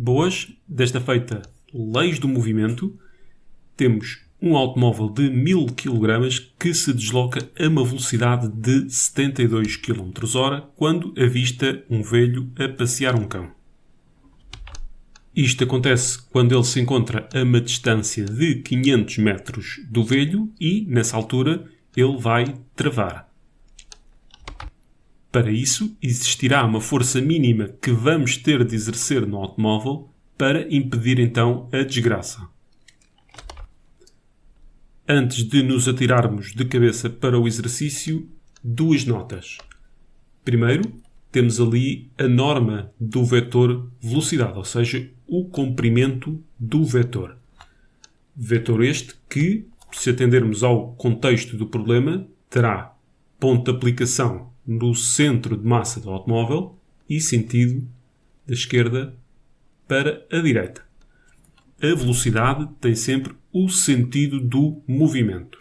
Boas, desta feita, leis do movimento. Temos um automóvel de 1000 kg que se desloca a uma velocidade de 72 km/h quando avista um velho a passear um cão. Isto acontece quando ele se encontra a uma distância de 500 metros do velho e, nessa altura, ele vai travar. Para isso, existirá uma força mínima que vamos ter de exercer no automóvel para impedir então a desgraça. Antes de nos atirarmos de cabeça para o exercício, duas notas. Primeiro, temos ali a norma do vetor velocidade, ou seja, o comprimento do vetor. Vetor este que, se atendermos ao contexto do problema, terá ponto de aplicação no centro de massa do automóvel e sentido da esquerda para a direita. A velocidade tem sempre o sentido do movimento.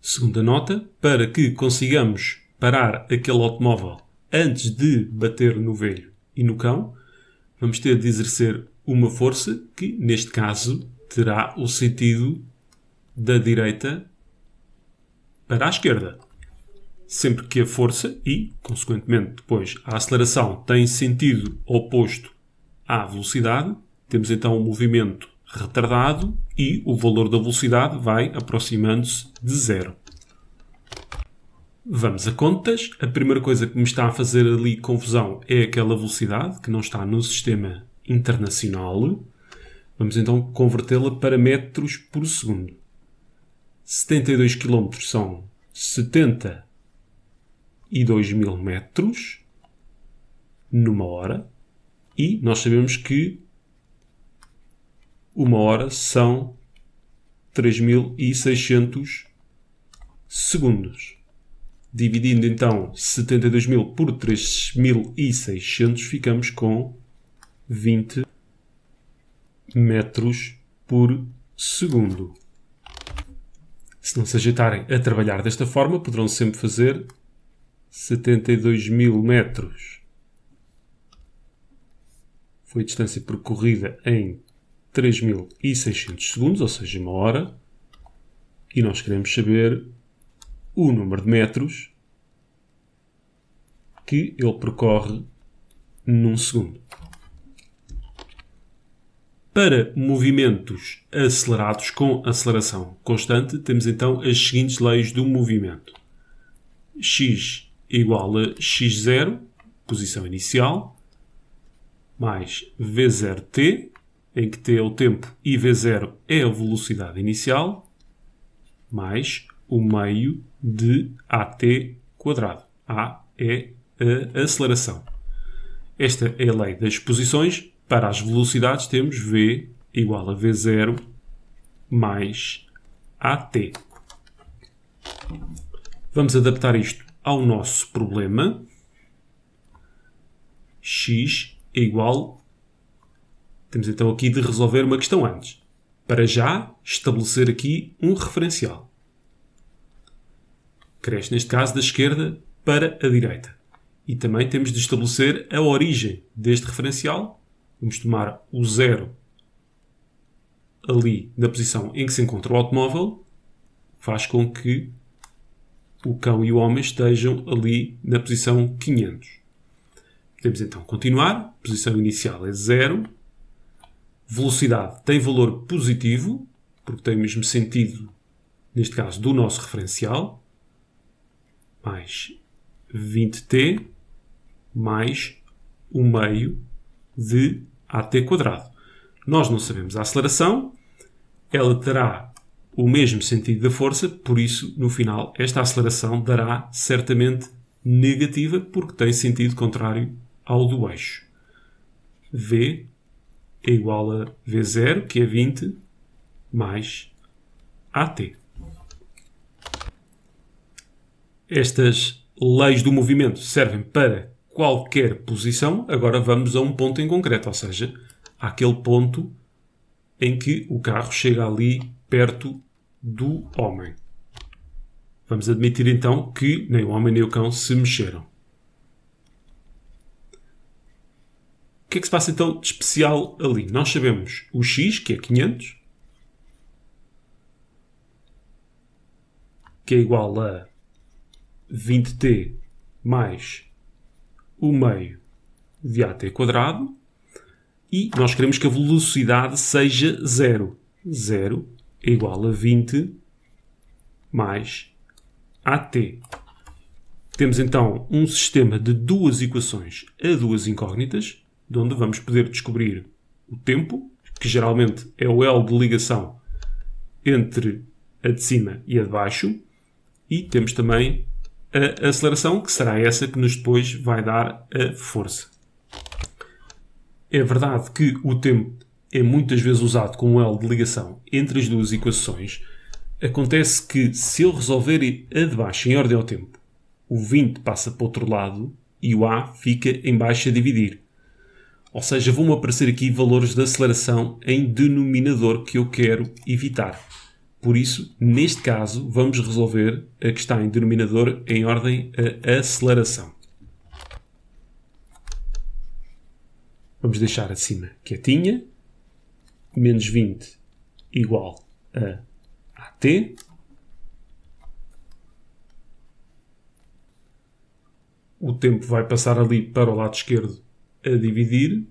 Segunda nota, para que consigamos parar aquele automóvel antes de bater no velho e no cão, vamos ter de exercer uma força que, neste caso, terá o sentido da direita para a esquerda. Sempre que a força e, consequentemente, depois a aceleração tem sentido oposto à velocidade, temos então um movimento retardado e o valor da velocidade vai aproximando-se de zero. Vamos a contas. A primeira coisa que me está a fazer ali confusão é aquela velocidade que não está no sistema internacional. Vamos então convertê-la para metros por segundo. 72 km são 72.000 metros numa hora. E nós sabemos que uma hora são 3.600 segundos. Dividindo então 72.000 por 3.600, ficamos com 20 metros por segundo. Se não se ajeitarem a trabalhar desta forma, poderão sempre fazer 72.000 metros. Foi a distância percorrida em 3.600 segundos, ou seja, uma hora. E nós queremos saber o número de metros que ele percorre num segundo. Para movimentos acelerados com aceleração constante, temos então as seguintes leis do movimento. X igual a x0, posição inicial, mais v0t, em que t é o tempo e v0 é a velocidade inicial, mais o meio de at quadrado. A é a aceleração. Esta é a lei das posições. Para as velocidades temos v igual a v0 mais at. Vamos adaptar isto ao nosso problema. X é igual... Temos então aqui de resolver uma questão antes. Para já, estabelecer aqui um referencial. Cresce, neste caso, da esquerda para a direita. E também temos de estabelecer a origem deste referencial. Vamos tomar o 0 ali na posição em que se encontra o automóvel. Faz com que o cão e o homem estejam ali na posição 500. Podemos então continuar. Posição inicial é 0. Velocidade tem valor positivo, porque tem o mesmo sentido, neste caso, do nosso referencial. Mais 20t mais o meio de at quadrado. Nós não sabemos a aceleração. Ela terá o mesmo sentido da força, por isso, no final, esta aceleração dará certamente negativa, porque tem sentido contrário ao do eixo. V é igual a V0, que é 20, mais AT. Estas leis do movimento servem para qualquer posição. Agora vamos a um ponto em concreto, ou seja, àquele ponto em que o carro chega ali perto do homem. Vamos admitir então que nem o homem nem o cão se mexeram. que é que se passa então de especial ali? Nós sabemos o x, que é 500, que é igual a 20t mais o meio de at quadrado, e nós queremos que a velocidade seja 0. 0 é igual a 20 mais at. Temos então um sistema de duas equações a duas incógnitas, de onde vamos poder descobrir o tempo, que geralmente é o L de ligação entre a de cima e a de baixo, e temos também a aceleração, que será essa que nos depois vai dar a força. É verdade que o tempo é muitas vezes usado como L de ligação entre as duas equações. Acontece que se eu resolver a de baixo em ordem ao tempo, o 20 passa para o outro lado e o A fica em baixo a dividir. Ou seja, vão-me aparecer aqui valores de aceleração em denominador que eu quero evitar. Por isso, neste caso, vamos resolver a que está em denominador em ordem a aceleração. Vamos deixar acima quietinha. Menos 20 igual a AT. O tempo vai passar ali para o lado esquerdo a dividir.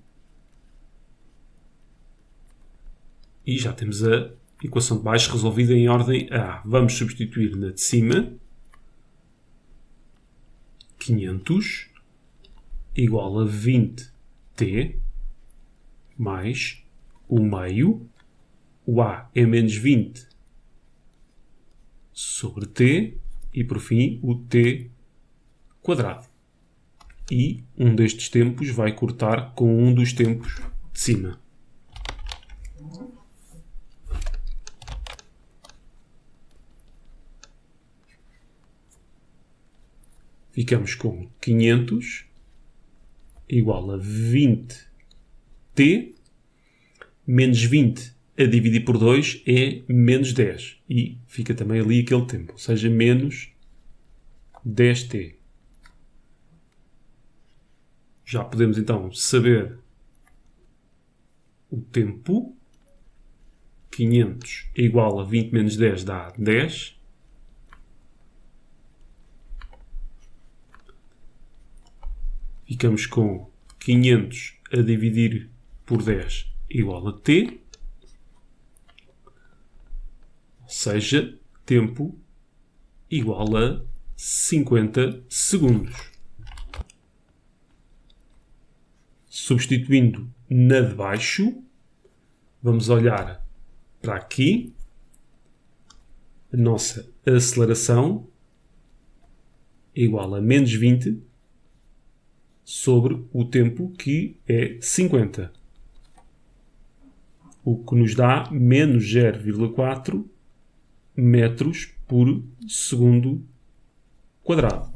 E já temos a equação de baixo resolvida em ordem a. Vamos substituir na de cima. 500 igual a 20t mais o meio. O A é menos 20 sobre t. E por fim o t quadrado. E um destes tempos vai cortar com um dos tempos de cima. Ficamos com 500 igual a 20t menos 20 a dividir por 2 é menos 10. E fica também ali aquele tempo, ou seja, menos 10t. Já podemos então saber o tempo. 500 igual a 20 menos 10 dá 10. Ficamos com 500 a dividir por 10 igual a t. Ou seja, tempo igual a 50 segundos. Substituindo na de baixo, vamos olhar para aqui. A nossa aceleração igual a menos 20 sobre o tempo, que é 50. O que nos dá menos 0,4 metros por segundo quadrado.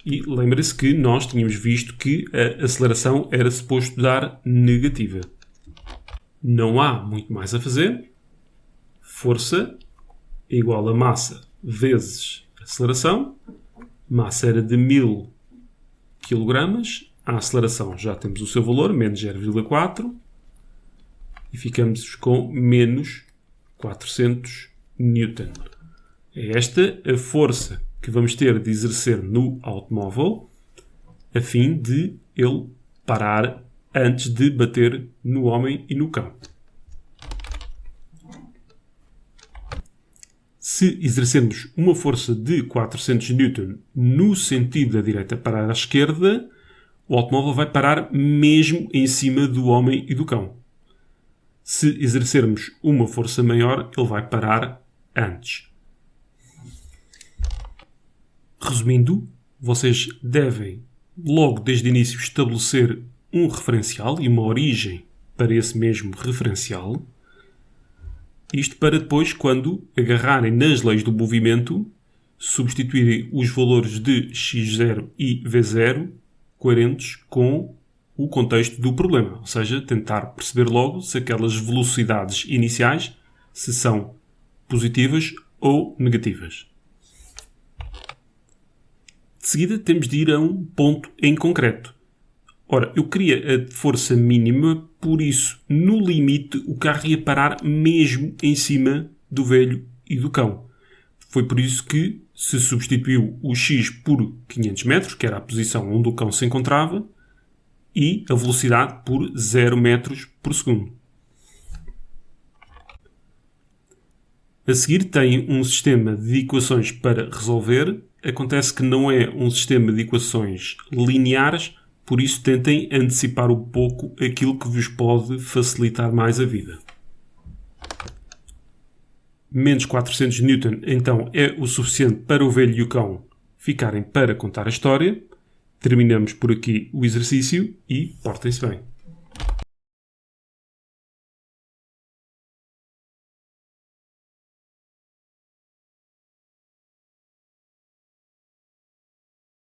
E lembre-se que nós tínhamos visto que a aceleração era suposto dar negativa. Não há muito mais a fazer. Força igual a massa vezes aceleração. Massa era de 1000 kg. A aceleração já temos o seu valor, menos 0,4. E ficamos com menos 400 Newton. É esta a força que vamos ter de exercer no automóvel a fim de ele parar antes de bater no homem e no cão. Se exercermos uma força de 400 Newton no sentido da direita para a esquerda, o automóvel vai parar mesmo em cima do homem e do cão. Se exercermos uma força maior, ele vai parar antes. Resumindo, vocês devem, logo desde o início, estabelecer um referencial e uma origem para esse mesmo referencial. Isto para depois, quando agarrarem nas leis do movimento, substituírem os valores de x0 e v0 coerentes com o contexto do problema. Ou seja, tentar perceber logo se aquelas velocidades iniciais se são positivas ou negativas. De seguida, temos de ir a um ponto em concreto, Ora, eu queria a força mínima, por isso, no limite, o carro ia parar mesmo em cima do velho e do cão. Foi por isso que se substituiu o X por 500 metros, que era a posição onde o cão se encontrava, e a velocidade por 0 metros por segundo. A seguir tem um sistema de equações para resolver. Acontece que não é um sistema de equações lineares, por isso tentem antecipar um pouco aquilo que vos pode facilitar mais a vida. Menos 400 Newton, então, é o suficiente para o velho e o cão ficarem para contar a história. Terminamos por aqui o exercício e portem-se bem.